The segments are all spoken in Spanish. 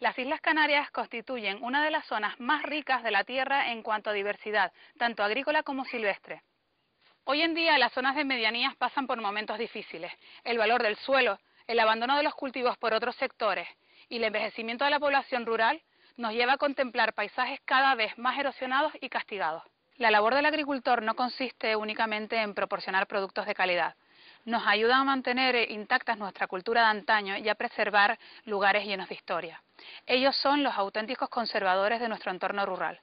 Las Islas Canarias constituyen una de las zonas más ricas de la Tierra en cuanto a diversidad, tanto agrícola como silvestre. Hoy en día las zonas de medianías pasan por momentos difíciles. El valor del suelo, el abandono de los cultivos por otros sectores y el envejecimiento de la población rural nos lleva a contemplar paisajes cada vez más erosionados y castigados. La labor del agricultor no consiste únicamente en proporcionar productos de calidad. Nos ayuda a mantener intactas nuestra cultura de antaño y a preservar lugares llenos de historia. Ellos son los auténticos conservadores de nuestro entorno rural.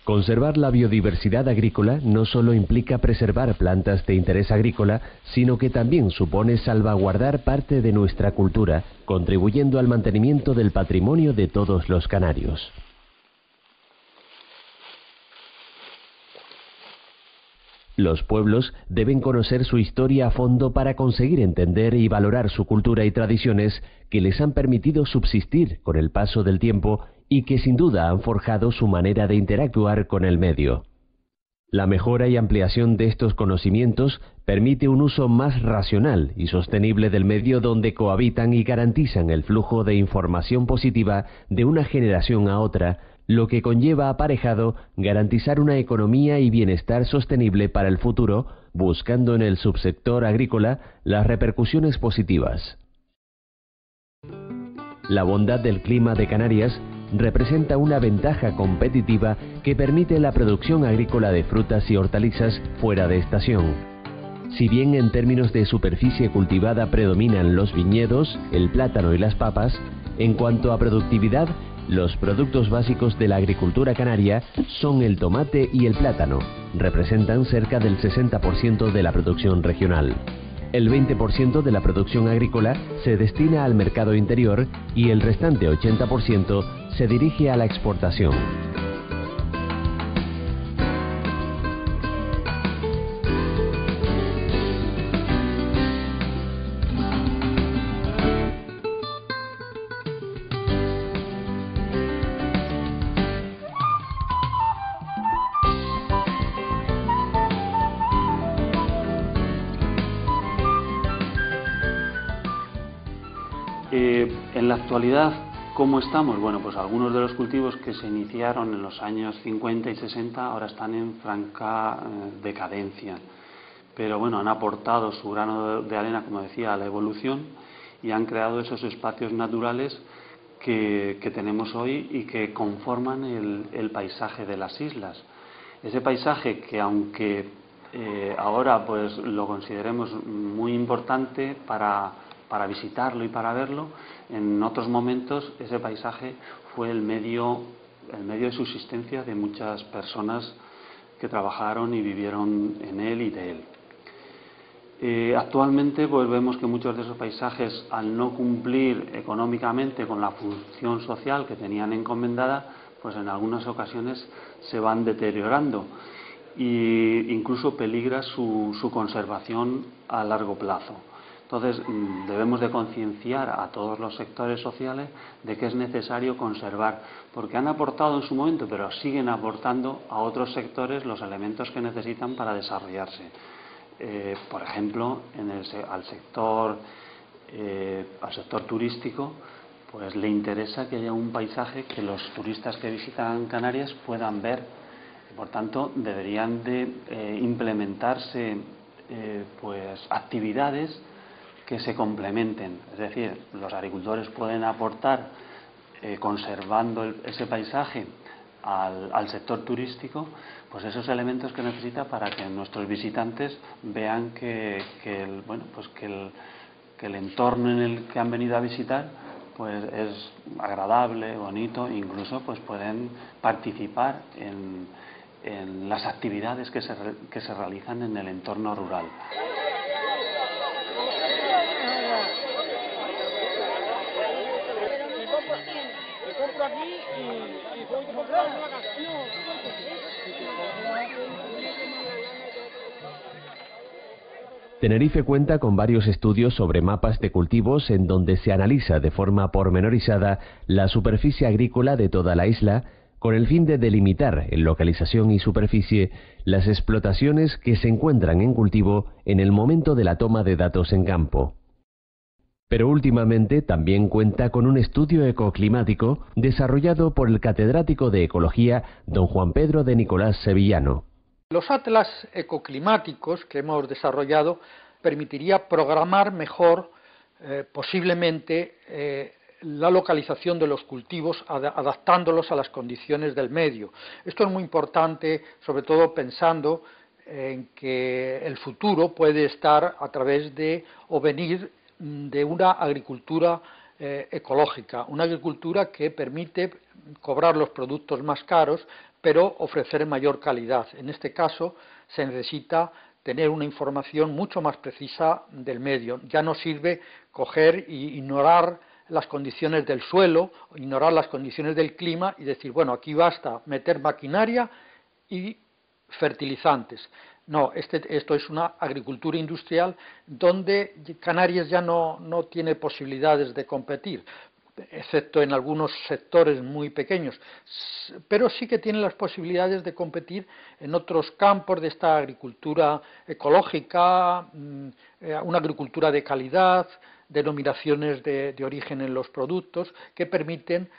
Conservar la biodiversidad agrícola no solo implica preservar plantas de interés agrícola, sino que también supone salvaguardar parte de nuestra cultura, contribuyendo al mantenimiento del patrimonio de todos los canarios. Los pueblos deben conocer su historia a fondo para conseguir entender y valorar su cultura y tradiciones que les han permitido subsistir con el paso del tiempo y que sin duda han forjado su manera de interactuar con el medio. La mejora y ampliación de estos conocimientos permite un uso más racional y sostenible del medio donde cohabitan y garantizan el flujo de información positiva de una generación a otra, lo que conlleva aparejado garantizar una economía y bienestar sostenible para el futuro, buscando en el subsector agrícola las repercusiones positivas. La bondad del clima de Canarias representa una ventaja competitiva que permite la producción agrícola de frutas y hortalizas fuera de estación. Si bien en términos de superficie cultivada predominan los viñedos, el plátano y las papas, en cuanto a productividad, los productos básicos de la agricultura canaria son el tomate y el plátano. Representan cerca del 60% de la producción regional. El 20% de la producción agrícola se destina al mercado interior y el restante 80% se dirige a la exportación. En la actualidad, ¿cómo estamos? Bueno, pues algunos de los cultivos que se iniciaron en los años 50 y 60 ahora están en franca decadencia. Pero bueno, han aportado su grano de arena, como decía, a la evolución y han creado esos espacios naturales que tenemos hoy y que conforman el paisaje de las islas. Ese paisaje que aunque ahora pues lo consideremos muy importante para visitarlo y para verlo, en otros momentos ese paisaje fue el medio de subsistencia de muchas personas que trabajaron y vivieron en él y de él. Actualmente pues vemos que muchos de esos paisajes, al no cumplir económicamente con la función social que tenían encomendada, pues en algunas ocasiones se van deteriorando e incluso peligra su conservación a largo plazo. Entonces debemos de concienciar a todos los sectores sociales de que es necesario conservar, porque han aportado en su momento, pero siguen aportando a otros sectores los elementos que necesitan para desarrollarse. Por ejemplo, al sector turístico, pues le interesa que haya un paisaje que los turistas que visitan Canarias puedan ver. Por tanto, deberían de implementarse pues actividades que se complementen, es decir, los agricultores pueden aportar conservando ese paisaje al sector turístico, pues esos elementos que necesita para que nuestros visitantes vean que el entorno en el que han venido a visitar pues es agradable, bonito, e incluso pues pueden participar en las actividades que se realizan en el entorno rural. Tenerife cuenta con varios estudios sobre mapas de cultivos en donde se analiza de forma pormenorizada la superficie agrícola de toda la isla, con el fin de delimitar en localización y superficie las explotaciones que se encuentran en cultivo en el momento de la toma de datos en campo. Pero últimamente también cuenta con un estudio ecoclimático desarrollado por el catedrático de Ecología, don Juan Pedro de Nicolás Sevillano. Los atlas ecoclimáticos que hemos desarrollado permitiría programar mejor posiblemente la localización de los cultivos adaptándolos a las condiciones del medio. Esto es muy importante, sobre todo pensando en que el futuro puede estar a través de o venir de una agricultura ecológica, una agricultura que permite cobrar los productos más caros pero ofrecer mayor calidad. En este caso se necesita tener una información mucho más precisa del medio. Ya no sirve coger e ignorar las condiciones del suelo, ignorar las condiciones del clima y decir, bueno, aquí basta meter maquinaria y fertilizantes. No, esto es una agricultura industrial donde Canarias ya no tiene posibilidades de competir, excepto en algunos sectores muy pequeños, pero sí que tiene las posibilidades de competir en otros campos de esta agricultura ecológica, una agricultura de calidad, denominaciones de origen en los productos que permiten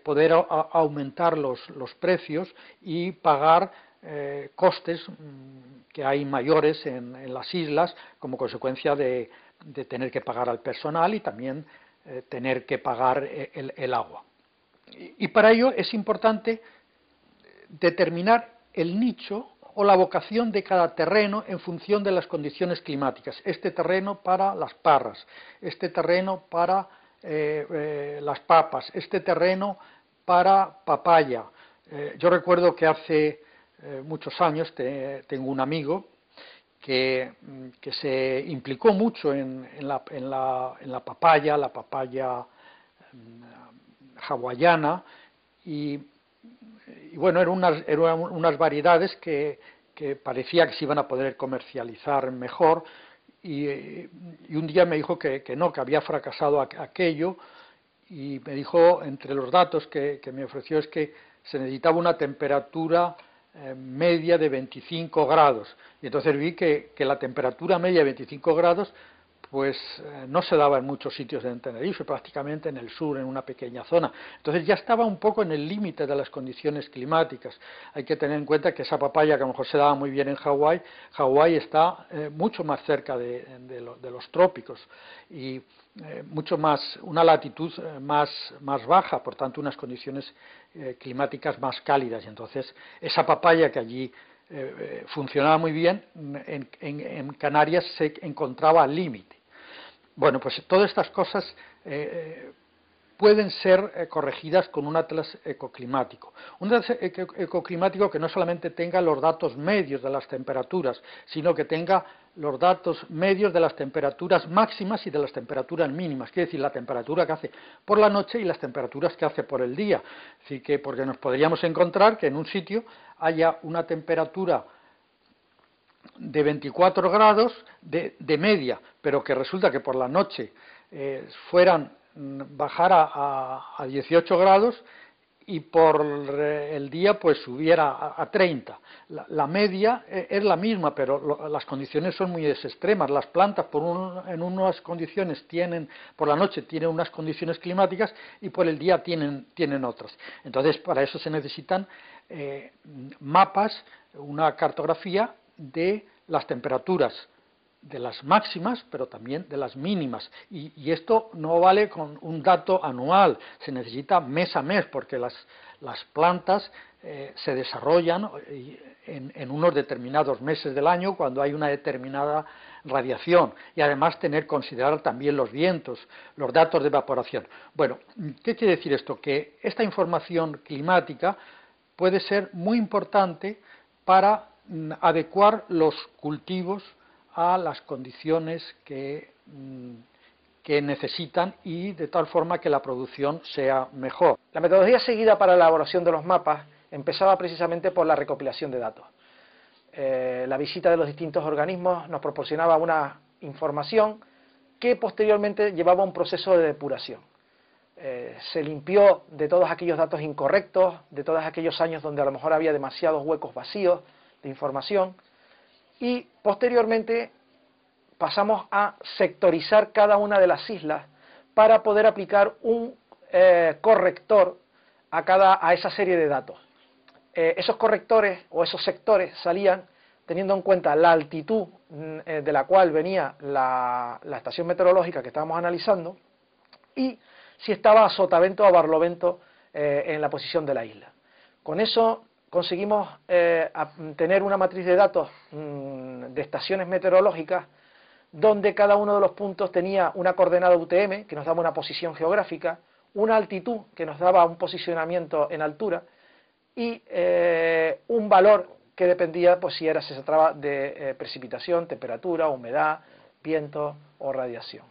poder aumentar los precios y pagar costes que hay mayores en las islas como consecuencia de tener que pagar al personal y también tener que pagar el agua. Y para ello es importante determinar el nicho o la vocación de cada terreno en función de las condiciones climáticas. Este terreno para las parras, este terreno para las papas, este terreno para papaya. Yo recuerdo que hace muchos años tengo un amigo que se implicó mucho en la papaya hawaiana y bueno, eran unas variedades que parecía que se iban a poder comercializar mejor y un día me dijo que no, que había fracasado aquello y me dijo, entre los datos que me ofreció es que se necesitaba una temperatura media de 25 grados y entonces vi que la temperatura media de 25 grados pues no se daba en muchos sitios en Tenerife, prácticamente en el sur, en una pequeña zona. Entonces ya estaba un poco en el límite de las condiciones climáticas. Hay que tener en cuenta que esa papaya, que a lo mejor se daba muy bien en Hawái, Hawái está mucho más cerca de los trópicos y mucho más, una latitud más baja, por tanto unas condiciones climáticas más cálidas. Y entonces esa papaya que allí funcionaba muy bien, en Canarias se encontraba al límite. Bueno, pues todas estas cosas pueden ser corregidas con un atlas ecoclimático. Un atlas ecoclimático que no solamente tenga los datos medios de las temperaturas, sino que tenga los datos medios de las temperaturas máximas y de las temperaturas mínimas, quiere decir la temperatura que hace por la noche y las temperaturas que hace por el día. Así que, porque nos podríamos encontrar que en un sitio haya una temperatura de 24 grados de media, pero que resulta que por la noche bajara a 18 grados y por el día pues subiera a 30. La media es la misma, pero las condiciones son muy extremas. Las plantas en unas condiciones por la noche tienen unas condiciones climáticas y por el día tienen otras. Entonces para eso se necesitan mapas, una cartografía de las temperaturas de las máximas, pero también de las mínimas. Y esto no vale con un dato anual, se necesita mes a mes, porque las plantas se desarrollan en unos determinados meses del año cuando hay una determinada radiación. Y además considerar también los vientos, los datos de evaporación. Bueno, ¿qué quiere decir esto? Que esta información climática puede ser muy importante para adecuar los cultivos a las condiciones que necesitan y de tal forma que la producción sea mejor. La metodología seguida para la elaboración de los mapas empezaba precisamente por la recopilación de datos. La visita de los distintos organismos nos proporcionaba una información que posteriormente llevaba a un proceso de depuración. Se limpió de todos aquellos datos incorrectos, de todos aquellos años donde a lo mejor había demasiados huecos vacíos de información, y posteriormente pasamos a sectorizar cada una de las islas para poder aplicar un corrector a esa serie de datos. Esos correctores o esos sectores salían teniendo en cuenta la altitud de la cual venía la estación meteorológica que estábamos analizando y si estaba a sotavento o a barlovento en la posición de la isla. Con eso conseguimos tener una matriz de datos de estaciones meteorológicas donde cada uno de los puntos tenía una coordenada UTM que nos daba una posición geográfica, una altitud que nos daba un posicionamiento en altura y un valor que dependía pues si se trataba de precipitación, temperatura, humedad, viento o radiación.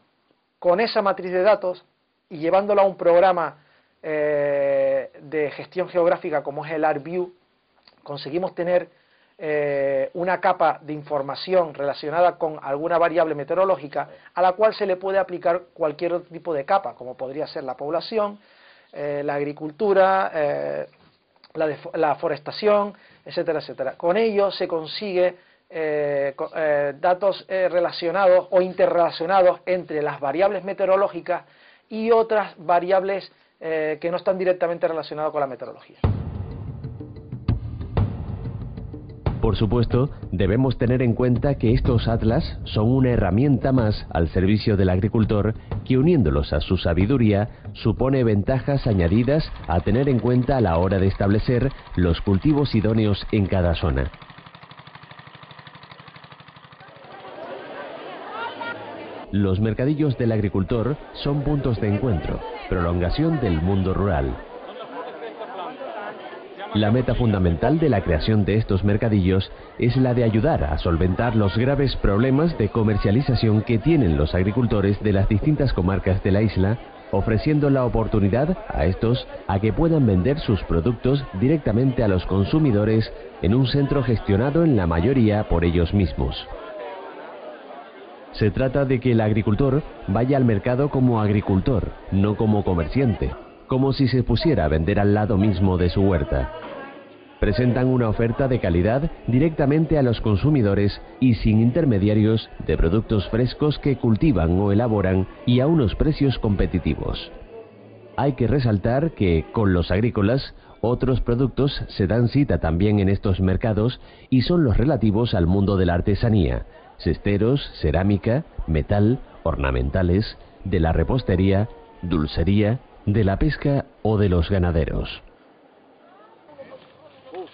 Con esa matriz de datos y llevándola a un programa de gestión geográfica como es el ArcView, conseguimos tener una capa de información relacionada con alguna variable meteorológica a la cual se le puede aplicar cualquier otro tipo de capa, como podría ser la población, la agricultura, la forestación, etcétera, etcétera. Con ello se consigue datos relacionados o interrelacionados entre las variables meteorológicas y otras variables que no están directamente relacionadas con la meteorología. Por supuesto, debemos tener en cuenta que estos atlas son una herramienta más al servicio del agricultor que, uniéndolos a su sabiduría, supone ventajas añadidas a tener en cuenta a la hora de establecer los cultivos idóneos en cada zona. Los mercadillos del agricultor son puntos de encuentro, prolongación del mundo rural. La meta fundamental de la creación de estos mercadillos es la de ayudar a solventar los graves problemas de comercialización que tienen los agricultores de las distintas comarcas de la isla, ofreciendo la oportunidad a estos a que puedan vender sus productos directamente a los consumidores en un centro gestionado en la mayoría por ellos mismos. Se trata de que el agricultor vaya al mercado como agricultor, no como comerciante, como si se pusiera a vender al lado mismo de su huerta. Presentan una oferta de calidad directamente a los consumidores y sin intermediarios de productos frescos que cultivan o elaboran y a unos precios competitivos. Hay que resaltar que, con los agrícolas, otros productos se dan cita también en estos mercados y son los relativos al mundo de la artesanía, cesteros, cerámica, metal, ornamentales, de la repostería, dulcería, de la pesca o de los ganaderos.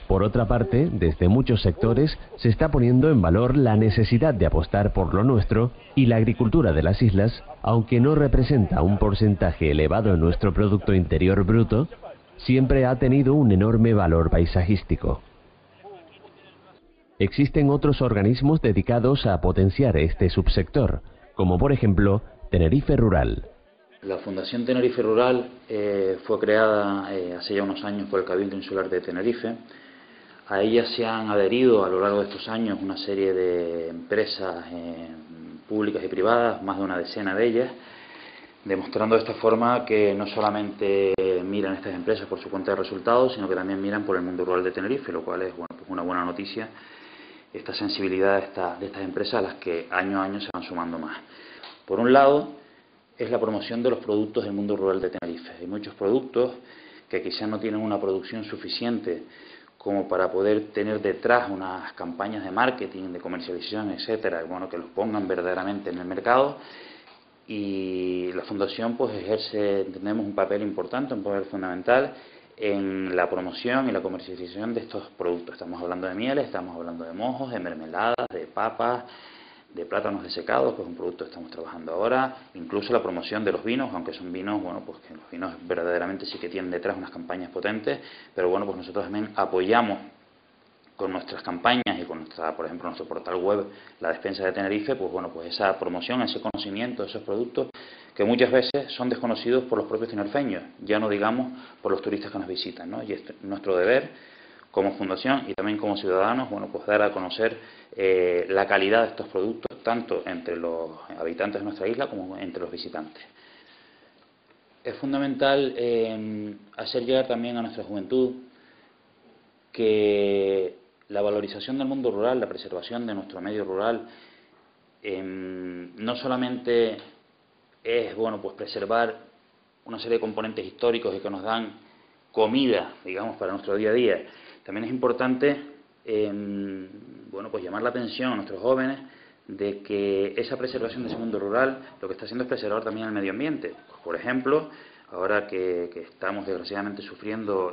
Por otra parte, desde muchos sectores se está poniendo en valor la necesidad de apostar por lo nuestro y la agricultura de las islas, aunque no representa un porcentaje elevado en nuestro Producto Interior Bruto, siempre ha tenido un enorme valor paisajístico. Existen otros organismos dedicados a potenciar este subsector, como por ejemplo Tenerife Rural. La Fundación Tenerife Rural fue creada hace ya unos años por el Cabildo Insular de Tenerife. A ella se han adherido a lo largo de estos años una serie de empresas públicas y privadas, más de una decena de ellas, demostrando de esta forma que no solamente miran estas empresas por su cuenta de resultados, sino que también miran por el mundo rural de Tenerife, lo cual es pues una buena noticia, esta sensibilidad de estas empresas a las que año a año se van sumando más. Por un lado, es la promoción de los productos del mundo rural de Tenerife. Hay muchos productos que quizás no tienen una producción suficiente como para poder tener detrás unas campañas de marketing, de comercialización, etcétera, bueno, que los pongan verdaderamente en el mercado, y la Fundación pues ejerce, entendemos, un papel importante, un papel fundamental en la promoción y la comercialización de estos productos. Estamos hablando de mieles, estamos hablando de mojos, de mermeladas, de papas, de plátanos desecados, que es un producto que estamos trabajando ahora, incluso la promoción de los vinos, aunque son vinos, bueno, pues que los vinos verdaderamente sí que tienen detrás unas campañas potentes, pero bueno, pues nosotros también apoyamos con nuestras campañas y con nuestra, por ejemplo, nuestro portal web, La Despensa de Tenerife, pues bueno, pues esa promoción, ese conocimiento de esos productos que muchas veces son desconocidos por los propios tinerfeños, ya no digamos por los turistas que nos visitan, ¿no? Y es nuestro deber como fundación y también como ciudadanos, bueno, pues dar a conocer la calidad de estos productos, tanto entre los habitantes de nuestra isla como entre los visitantes. Es fundamental hacer llegar también a nuestra juventud que la valorización del mundo rural, la preservación de nuestro medio rural, no solamente es, bueno, pues preservar una serie de componentes históricos y que nos dan comida, digamos, para nuestro día a día. También es importante, bueno, pues llamar la atención a nuestros jóvenes de que esa preservación de ese mundo rural lo que está haciendo es preservar también el medio ambiente. Pues, por ejemplo, ahora que estamos desgraciadamente sufriendo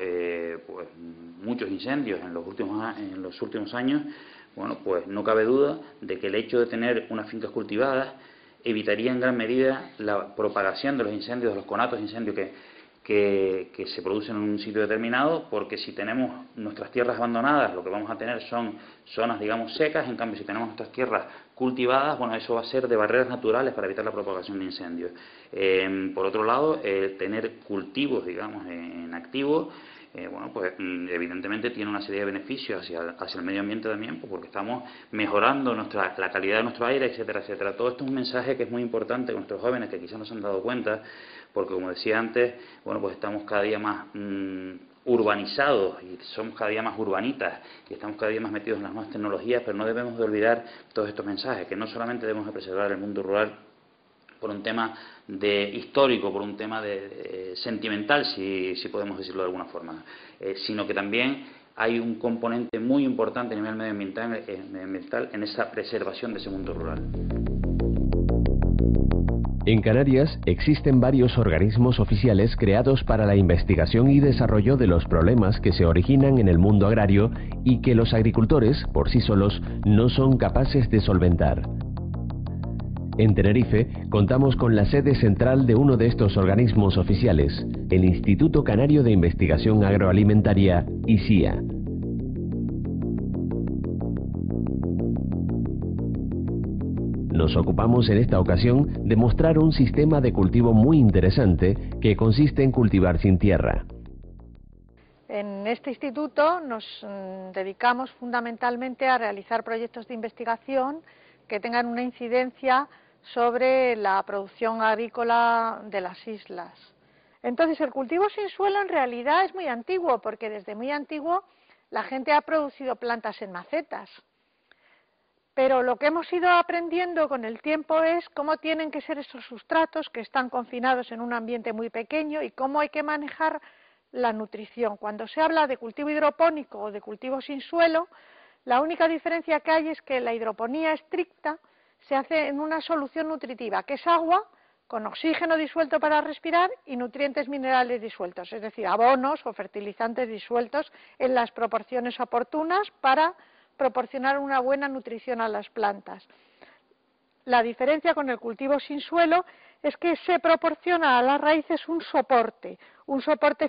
pues muchos incendios en los últimos años, bueno, pues no cabe duda de que el hecho de tener unas fincas cultivadas evitaría en gran medida la propagación de los incendios, de los conatos de incendio que se producen en un sitio determinado, porque si tenemos nuestras tierras abandonadas, lo que vamos a tener son zonas, digamos, secas. En cambio, si tenemos nuestras tierras cultivadas, bueno, eso va a ser de barreras naturales para evitar la propagación de incendios. Por otro lado, tener cultivos, digamos, en activo, bueno, pues evidentemente tiene una serie de beneficios hacia el medio ambiente también, pues porque estamos mejorando la calidad de nuestro aire, etcétera, etcétera. Todo esto es un mensaje que es muy importante con nuestros jóvenes, que quizás no se han dado cuenta, porque como decía antes, bueno, pues estamos cada día más urbanizados y somos cada día más urbanitas y estamos cada día más metidos en las nuevas tecnologías, pero no debemos de olvidar todos estos mensajes, que no solamente debemos de preservar el mundo rural por un tema histórico, por un tema sentimental, si podemos decirlo de alguna forma, sino que también hay un componente muy importante a nivel medioambiental en esa preservación de ese mundo rural. En Canarias existen varios organismos oficiales creados para la investigación y desarrollo de los problemas que se originan en el mundo agrario y que los agricultores, por sí solos, no son capaces de solventar. En Tenerife contamos con la sede central de uno de estos organismos oficiales, el Instituto Canario de Investigación Agroalimentaria, ICIA. Nos ocupamos en esta ocasión de mostrar un sistema de cultivo muy interesante que consiste en cultivar sin tierra. En este instituto nos dedicamos fundamentalmente a realizar proyectos de investigación que tengan una incidencia sobre la producción agrícola de las islas. Entonces, el cultivo sin suelo en realidad es muy antiguo, porque desde muy antiguo la gente ha producido plantas en macetas. Pero lo que hemos ido aprendiendo con el tiempo es cómo tienen que ser esos sustratos que están confinados en un ambiente muy pequeño y cómo hay que manejar la nutrición. Cuando se habla de cultivo hidropónico o de cultivo sin suelo, la única diferencia que hay es que la hidroponía estricta se hace en una solución nutritiva, que es agua con oxígeno disuelto para respirar y nutrientes minerales disueltos, es decir, abonos o fertilizantes disueltos en las proporciones oportunas para proporcionar una buena nutrición a las plantas. La diferencia con el cultivo sin suelo es que se proporciona a las raíces un soporte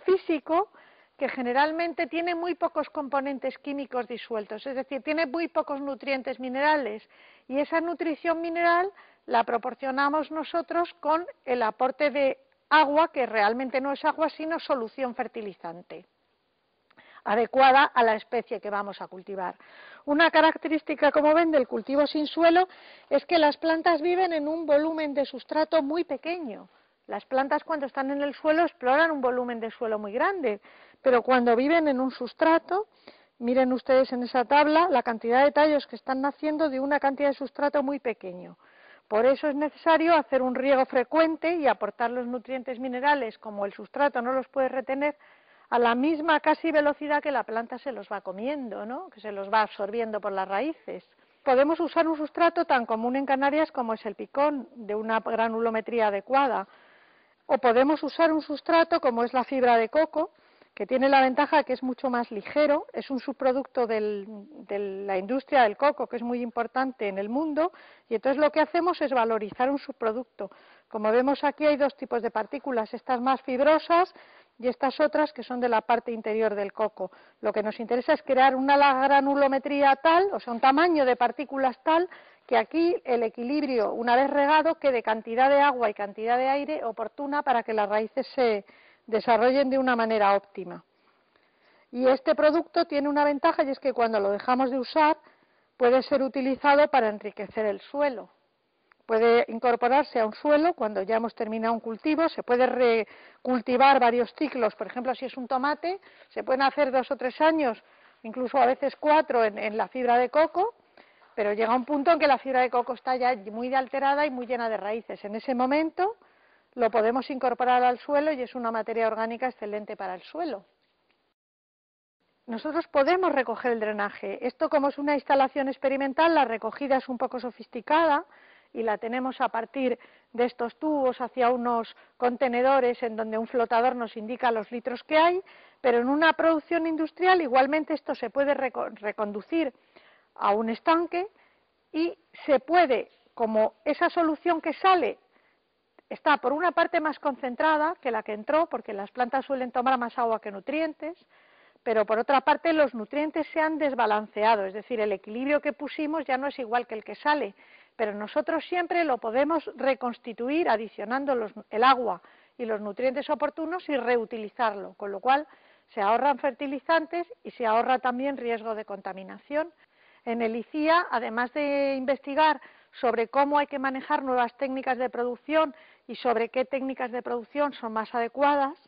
físico que generalmente tiene muy pocos componentes químicos disueltos, es decir, tiene muy pocos nutrientes minerales, y esa nutrición mineral la proporcionamos nosotros con el aporte de agua, que realmente no es agua sino solución fertilizante, adecuada a la especie que vamos a cultivar. Una característica, como ven, del cultivo sin suelo es que las plantas viven en un volumen de sustrato muy pequeño. Las plantas, cuando están en el suelo, exploran un volumen de suelo muy grande, pero cuando viven en un sustrato, miren ustedes en esa tabla la cantidad de tallos que están naciendo de una cantidad de sustrato muy pequeño. Por eso es necesario hacer un riego frecuente y aportar los nutrientes minerales, como el sustrato no los puede retener, a la misma casi velocidad que la planta se los va comiendo, ¿no?, que se los va absorbiendo por las raíces. Podemos usar un sustrato tan común en Canarias como es el picón, de una granulometría adecuada, o podemos usar un sustrato como es la fibra de coco, que tiene la ventaja que es mucho más ligero, es un subproducto de la industria del coco, que es muy importante en el mundo, y entonces lo que hacemos es valorizar un subproducto. Como vemos aquí hay dos tipos de partículas, estas más fibrosas y estas otras que son de la parte interior del coco. Lo que nos interesa es crear una granulometría tal, o sea, un tamaño de partículas tal, que aquí el equilibrio, una vez regado, quede cantidad de agua y cantidad de aire oportuna para que las raíces se desarrollen de una manera óptima. Y este producto tiene una ventaja, y es que cuando lo dejamos de usar puede ser utilizado para enriquecer el suelo. Puede incorporarse a un suelo cuando ya hemos terminado un cultivo, se puede recultivar varios ciclos. Por ejemplo, si es un tomate, se pueden hacer 2 o 3 años, incluso a veces 4 en la fibra de coco, pero llega un punto en que la fibra de coco está ya muy alterada y muy llena de raíces. En ese momento lo podemos incorporar al suelo y es una materia orgánica excelente para el suelo. Nosotros podemos recoger el drenaje. Esto, como es una instalación experimental, la recogida es un poco sofisticada y la tenemos a partir de estos tubos hacia unos contenedores en donde un flotador nos indica los litros que hay, pero en una producción industrial igualmente esto se puede reconducir a un estanque y se puede, como esa solución que sale está por una parte más concentrada que la que entró, porque las plantas suelen tomar más agua que nutrientes, pero por otra parte los nutrientes se han desbalanceado, es decir, el equilibrio que pusimos ya no es igual que el que sale, pero nosotros siempre lo podemos reconstituir adicionando el agua y los nutrientes oportunos y reutilizarlo, con lo cual se ahorran fertilizantes y se ahorra también riesgo de contaminación. En el ICIA, además de investigar sobre cómo hay que manejar nuevas técnicas de producción y sobre qué técnicas de producción son más adecuadas,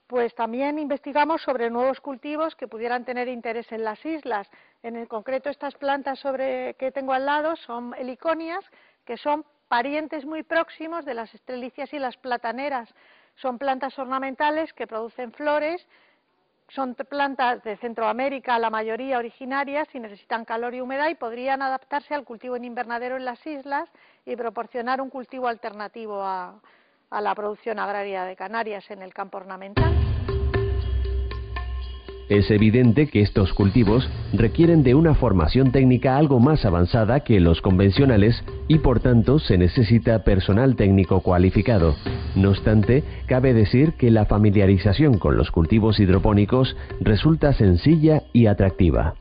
pues también investigamos sobre nuevos cultivos que pudieran tener interés en las islas. En concreto, estas plantas que tengo al lado son heliconias, que son parientes muy próximos de las estrelicias y las plataneras. Son plantas ornamentales que producen flores. Son plantas de Centroamérica, la mayoría originarias, y necesitan calor y humedad y podrían adaptarse al cultivo en invernadero en las islas y proporcionar un cultivo alternativo a la producción agraria de Canarias en el campo ornamental. Es evidente que estos cultivos requieren de una formación técnica algo más avanzada que los convencionales y por tanto se necesita personal técnico cualificado. No obstante, cabe decir que la familiarización con los cultivos hidropónicos resulta sencilla y atractiva.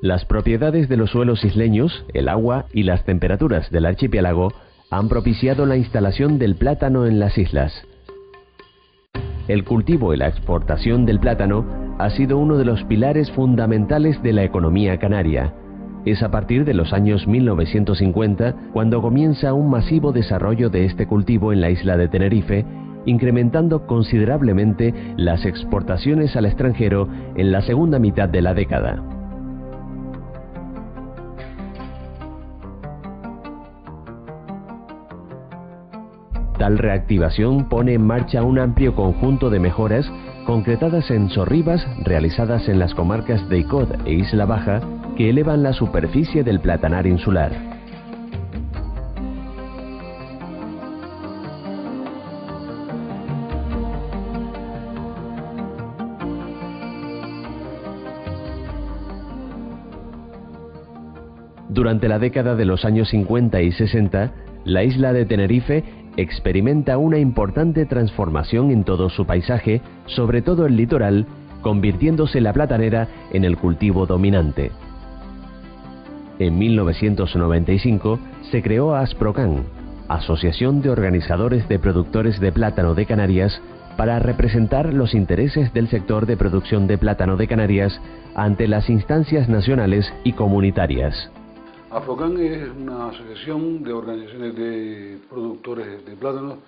Las propiedades de los suelos isleños, el agua y las temperaturas del archipiélago han propiciado la instalación del plátano en las islas. El cultivo y la exportación del plátano ha sido uno de los pilares fundamentales de la economía canaria. Es a partir de los años 1950 cuando comienza un masivo desarrollo de este cultivo en la isla de Tenerife, incrementando considerablemente las exportaciones al extranjero en la segunda mitad de la década. Tal reactivación pone en marcha un amplio conjunto de mejoras concretadas en Sorribas, realizadas en las comarcas de Icod e Isla Baja, que elevan la superficie del platanar insular. Durante la década de los años 50 y 60, la isla de Tenerife experimenta una importante transformación en todo su paisaje, sobre todo el litoral, convirtiéndose la platanera en el cultivo dominante. En 1995 se creó Asprocan, Asociación de Organizadores de Productores de Plátano de Canarias, para representar los intereses del sector de producción de plátano de Canarias ante las instancias nacionales y comunitarias. Asprocan es una asociación de organizaciones de productores de plátanos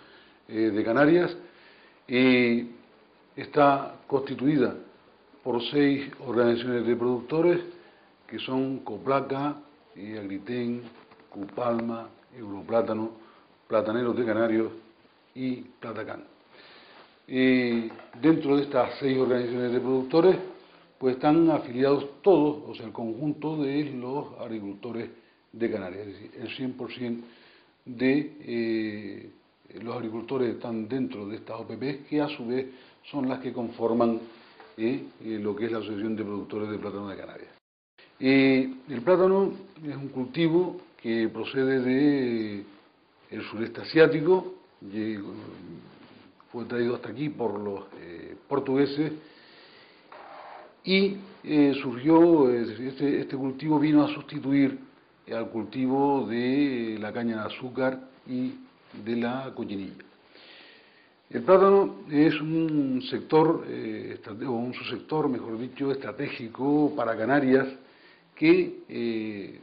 de Canarias y está constituida por 6 organizaciones de productores que son Coplaca, Agriten, Cupalma, Europlátano, Plataneros de Canarios y Platacan. Dentro de estas 6 organizaciones de productores pues están afiliados todos, o sea, el conjunto de los agricultores de Canarias, es decir, el 100% de los agricultores están dentro de estas OPP, que a su vez son las que conforman lo que es la Asociación de Productores de Plátano de Canarias. El plátano es un cultivo que procede del sureste asiático, fue traído hasta aquí por los portugueses, y surgió, este cultivo vino a sustituir al cultivo de la caña de azúcar y de la cochinilla. El plátano es un sector, o un subsector, mejor dicho, estratégico para Canarias, que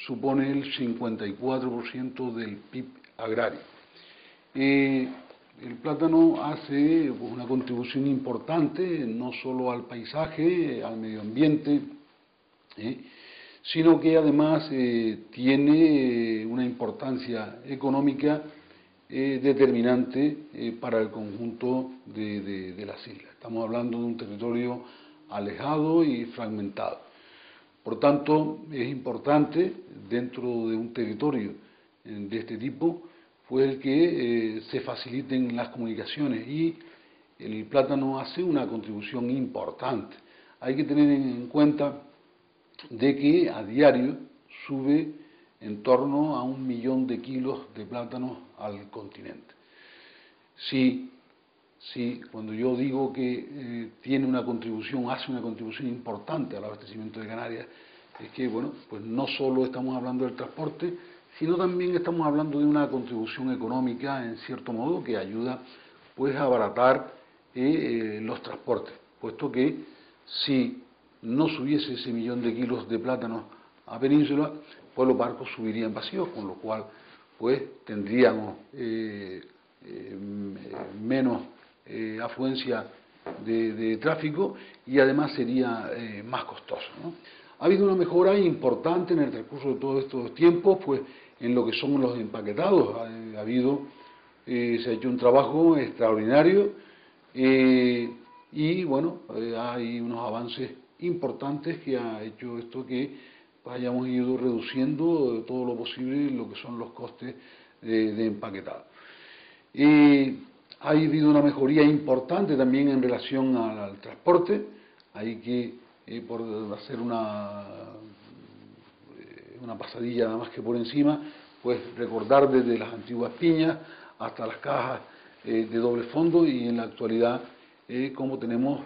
supone el 54% del PIB agrario. El plátano hace una contribución importante no solo al paisaje, al medio ambiente, sino que además tiene una importancia económica determinante para el conjunto de las islas. Estamos hablando de un territorio alejado y fragmentado. Por tanto, es importante, dentro de un territorio de este tipo, pues el que se faciliten las comunicaciones, y el plátano hace una contribución importante. Hay que tener en cuenta de que a diario sube en torno a 1 millón de kilos de plátanos al continente. Sí, cuando yo digo que tiene una contribución, hace una contribución importante al abastecimiento de Canarias, es que, bueno, pues no solo estamos hablando del transporte, sino también estamos hablando de una contribución económica, en cierto modo, que ayuda pues a abaratar los transportes, puesto que si no subiese ese 1 millón de kilos de plátanos a Península, pues los barcos subirían vacíos, con lo cual pues tendríamos menos afluencia de tráfico, y además sería más costoso, ¿no? Ha habido una mejora importante en el transcurso de todos estos tiempos, pues en lo que son los empaquetados. Se ha hecho un trabajo extraordinario, y bueno, hay unos avances importantes que ha hecho esto que hayamos ido reduciendo todo lo posible lo que son los costes de empaquetado. Ha habido una mejoría importante también en relación al transporte. Hay que, por hacer una pasadilla nada más que por encima, pues recordar desde las antiguas piñas hasta las cajas de doble fondo, y en la actualidad como tenemos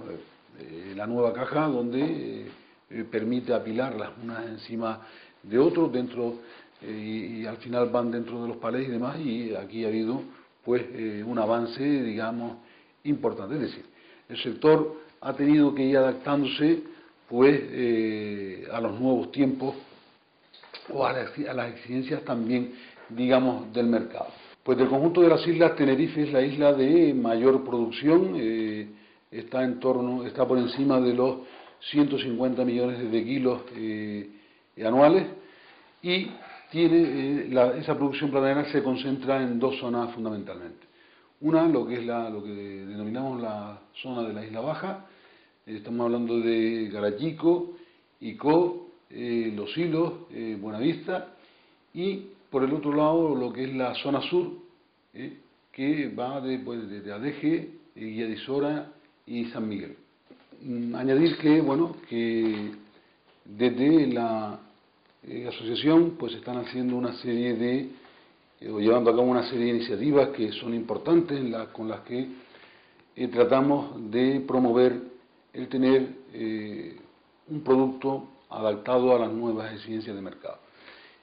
la nueva caja donde permite apilarlas unas encima de otros dentro, y al final van dentro de los palés y demás, y aquí ha habido pues un avance, digamos, importante. Es decir, el sector ha tenido que ir adaptándose pues a los nuevos tiempos, o a las exigencias también, digamos, del mercado. Pues del conjunto de las islas, Tenerife es la isla de mayor producción, está por encima de los 150 millones de kilos anuales, y esa producción platanera se concentra en 2 zonas fundamentalmente. Una, lo que denominamos la zona de la Isla Baja, estamos hablando de Garachico, Icó, Los Hilos, Buenavista, y por el otro lado lo que es la zona sur, que va desde Adeje, Guía de Isora y San Miguel. Añadir que, bueno, que desde la asociación pues están haciendo llevando a cabo una serie de iniciativas que son importantes, con las que tratamos de promover el tener un producto adaptado a las nuevas exigencias de mercado.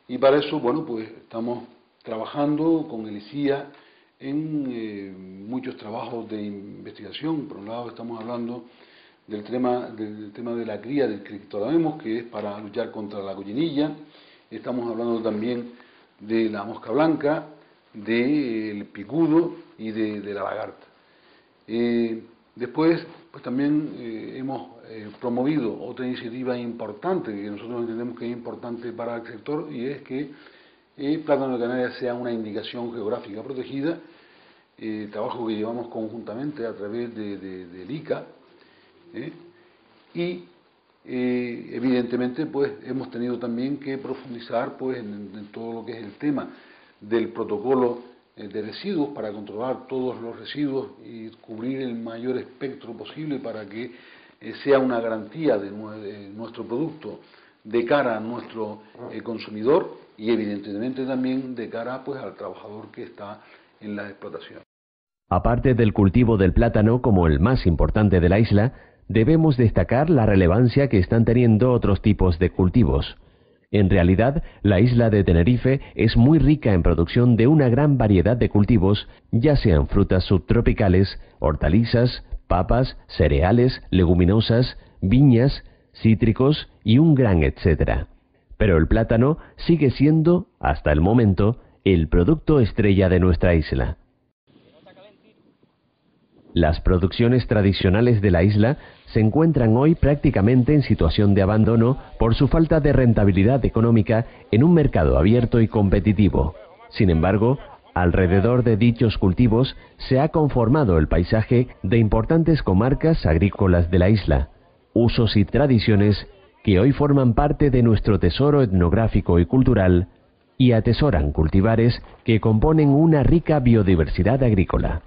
Y para eso, bueno, pues estamos trabajando con el ICIA en muchos trabajos de investigación. Por un lado estamos hablando del tema de la cría del criptolamemos, que es para luchar contra la cochinilla. Estamos hablando también de la mosca blanca, del picudo y de la lagarta. Después, pues también hemos promovido otra iniciativa importante, que nosotros entendemos que es importante para el sector, y es que el plátano de Canarias sea una indicación geográfica protegida, trabajo que llevamos conjuntamente a través del ICA, y evidentemente pues hemos tenido también que profundizar pues en todo lo que es el tema del protocolo de residuos, para controlar todos los residuos y cubrir el mayor espectro posible para que sea una garantía de nuestro producto de cara a nuestro consumidor, y evidentemente también de cara pues al trabajador que está en la explotación. Aparte del cultivo del plátano como el más importante de la isla, debemos destacar la relevancia que están teniendo otros tipos de cultivos. En realidad, la isla de Tenerife es muy rica en producción de una gran variedad de cultivos, ya sean frutas subtropicales, hortalizas, papas, cereales, leguminosas, viñas, cítricos y un gran etcétera. Pero el plátano sigue siendo, hasta el momento, el producto estrella de nuestra isla. Las producciones tradicionales de la isla se encuentran hoy prácticamente en situación de abandono por su falta de rentabilidad económica en un mercado abierto y competitivo. Sin embargo, alrededor de dichos cultivos se ha conformado el paisaje de importantes comarcas agrícolas de la isla, usos y tradiciones que hoy forman parte de nuestro tesoro etnográfico y cultural y atesoran cultivares que componen una rica biodiversidad agrícola.